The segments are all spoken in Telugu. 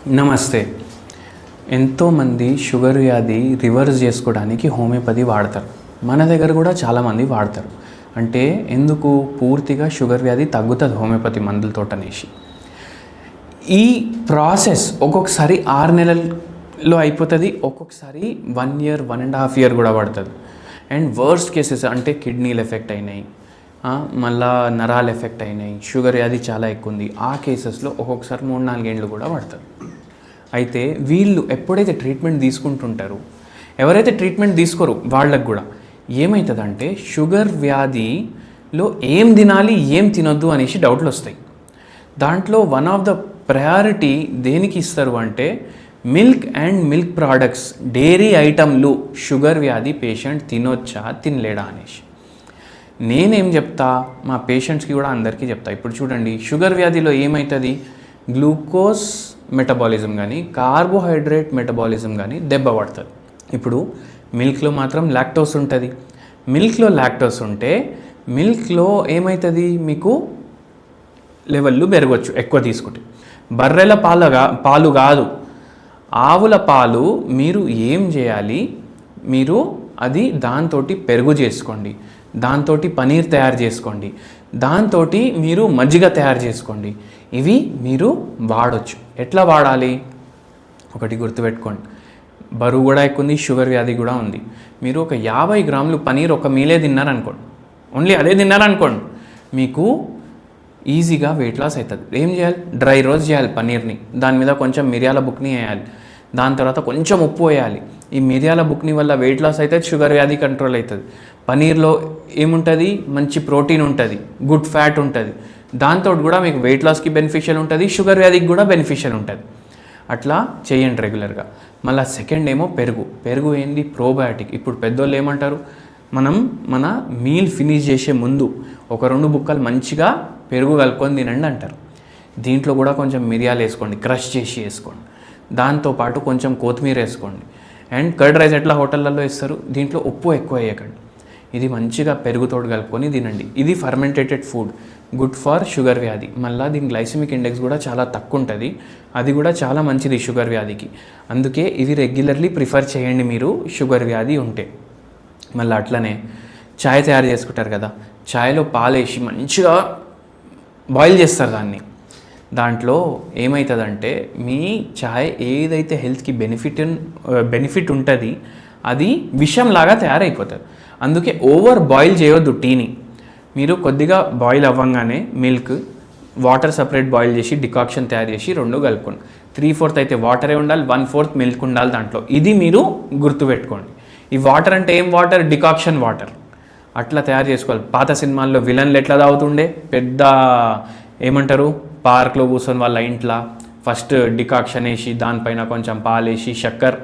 నమస్తే. ఎంతోమంది షుగర్ వ్యాధి రివర్స్ చేసుకోవడానికి హోమియోపతి వాడతారు. మన దగ్గర కూడా చాలామంది వాడతారు. అంటే ఎందుకు పూర్తిగా షుగర్ వ్యాధి తగ్గుతుంది హోమియోపతి మందులతోటనేసి. ఈ ప్రాసెస్ ఒక్కొక్కసారి 6 నెలల్లో అయిపోతుంది, ఒక్కొక్కసారి 1 year 1.5 year కూడా పడుతుంది. అండ్ వర్స్ట్ కేసెస్ అంటే కిడ్నీలు ఎఫెక్ట్ అయినాయి, మళ్ళా నరాలు ఎఫెక్ట్ అయినాయి, షుగర్ వ్యాధి చాలా ఎక్కువ ఉంది, ఆ కేసెస్లో ఒక్కొక్కసారి 3-4 ఏళ్ళు కూడా పడుతుంది. అయితే వీళ్ళు ఎప్పుడైతే ట్రీట్మెంట్ తీసుకుంటుంటారో, ఎవరైతే ట్రీట్మెంట్ తీసుకోరు వాళ్ళకు కూడా ఏమవుతుందంటే షుగర్ వ్యాధిలో ఏం తినాలి ఏం తినొద్దు అనేసి డౌట్లు వస్తాయి. దాంట్లో వన్ ఆఫ్ ద ప్రయారిటీ దేనికి ఇస్తారు అంటే milk and milk products, dairy ఐటమ్లు షుగర్ వ్యాధి పేషెంట్ తినొచ్చా తినలేడా అనేసి. నేనేం చెప్తా మా పేషెంట్స్కి కూడా అందరికీ చెప్తా. ఇప్పుడు చూడండి, షుగర్ వ్యాధిలో ఏమవుతుంది, గ్లూకోజ్ మెటబాలిజం కానీ కార్బోహైడ్రేట్ మెటబాలిజం కానీ దెబ్బ పడుతుంది. ఇప్పుడు మిల్క్లో మాత్రం లాక్టోస్ ఉంటుంది. మిల్క్లో లాక్టోస్ ఉంటే మిల్క్లో ఏమవుతుంది, మీకు లెవెల్లు పెరగవచ్చు ఎక్కువ తీసుకుంటే. బర్రెల పాలు కాదు, ఆవుల పాలు మీరు ఏం చేయాలి, మీరు అది దాంతో పెరుగు చేసుకోండి, దాంతో పనీర్ తయారు చేసుకోండి, దాంతో మీరు మజ్జిగ తయారు చేసుకోండి. ఇవి మీరు వాడచ్చు. ఎట్లా వాడాలి ఒకటి గుర్తుపెట్టుకోండి, బరువు కూడా ఎక్కువ ఉంది, షుగర్ వ్యాధి కూడా ఉంది. మీరు ఒక 50 గ్రాములు పనీర్ ఒక మీలే తిన్నారనుకోండి, ఓన్లీ అదే తిన్నారనుకోండి, మీకు ఈజీగా వెయిట్ లాస్ అవుతుంది. ఏం చేయాలి, డ్రై రోస్ట్ చేయాలి పనీర్ని, దాని మీద కొంచెం మిరియాల బుక్ని వేయాలి, దాని తర్వాత కొంచెం ఉప్పు వేయాలి. ఈ మిరియాల బుక్ని వల్ల వెయిట్ లాస్ అవుతుంది, షుగర్ వ్యాధి కంట్రోల్ అవుతుంది. పనీర్లో ఏముంటుంది, మంచి ప్రోటీన్ ఉంటుంది, గుడ్ ఫ్యాట్ ఉంటుంది, దాంతో కూడా మీకు వెయిట్ లాస్కి బెనిఫిషియల్ ఉంటుంది, షుగర్ వ్యాధికి కూడా బెనిఫిషియల్ ఉంటుంది. అట్లా చేయండి రెగ్యులర్గా. మళ్ళీ సెకండ్ ఏమో పెరుగు ఏంది, ప్రోబయాటిక్. ఇప్పుడు పెద్దోళ్ళు ఏమంటారు, మన మీల్ ఫినిష్ చేసే ముందు ఒక 2 బుక్కలు మంచిగా పెరుగు కలుపుకొని తినండి అంటారు. దీంట్లో కూడా కొంచెం మిరియాలు వేసుకోండి, క్రష్ చేసి వేసుకోండి, దాంతోపాటు కొంచెం కొత్తిమీర వేసుకోండి. అండ్ కర్డ్ రైస్ ఎట్లా హోటళ్ళల్లో ఇస్తారు, దీంట్లో ఉప్పు ఎక్కువ వేయకండి. ఇది మంచిగా పెరుగుతోడు కలుపుకొని తినండి. ఇది ఫర్మెంటేటెడ్ ఫుడ్, గుడ్ ఫర్ షుగర్ వ్యాధి. మళ్ళీ దీని గ్లైసెమిక్ ఇండెక్స్ కూడా చాలా తక్కువ ఉంటుంది, అది కూడా చాలా మంచిది షుగర్ వ్యాధికి. అందుకే ఇవి రెగ్యులర్లీ ప్రిఫర్ చేయండి మీరు షుగర్ వ్యాధి ఉంటే. మళ్ళీ అట్లనే చాయ్ తయారు చేసుకుంటారు కదా, చాయ్లో పాలేసి మంచిగా బాయిల్ చేస్తారు దాన్ని. దాంట్లో ఏమవుతుందంటే మీ చాయ్ ఏదైతే హెల్త్కి బెనిఫిట్ ఉంటుంది అది విషంలాగా తయారైపోతుంది. అందుకే ఓవర్ బాయిల్ చేయొద్దు టీని. మీరు కొద్దిగా బాయిల్ అవ్వగానే మిల్క్, వాటర్ సపరేట్ బాయిల్ చేసి డికాక్షన్ తయారు చేసి 2 కలుపుకోండి. 3/4 అయితే వాటరే ఉండాలి, 1/4 మిల్క్ ఉండాలి దాంట్లో. ఇది మీరు గుర్తుపెట్టుకోండి. ఈ వాటర్ అంటే ఏం వాటర్, డికాక్షన్ వాటర్. అట్లా తయారు చేసుకోవాలి. పాత సినిమాల్లో విలన్లు ఎట్లా తాగుతుండే, పెద్ద ఏమంటారు, పార్క్లో కూర్చొని వాళ్ళ ఇంట్లో ఫస్ట్ డికాక్షన్ వేసి దానిపైన కొంచెం పాలేసి చక్కెర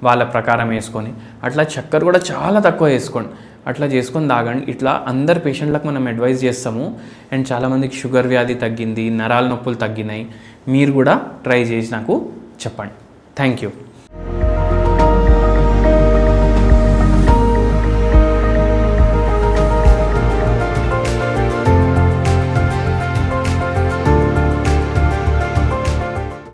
వాళ్ళ ప్రకారం వేసుకొని, అట్లా చక్కెర కూడా చాలా తక్కువ వేసుకోండి. అట్లా చేసుకొని తాగండి. ఇట్లా అందరు పేషెంట్లకు మనం అడ్వైజ్ చేస్తాము. అండ్ చాలామందికి షుగర్ వ్యాధి తగ్గింది, నరాల నొప్పులు తగ్గినాయి. మీరు కూడా ట్రై చేసి నాకు చెప్పండి. Thank you.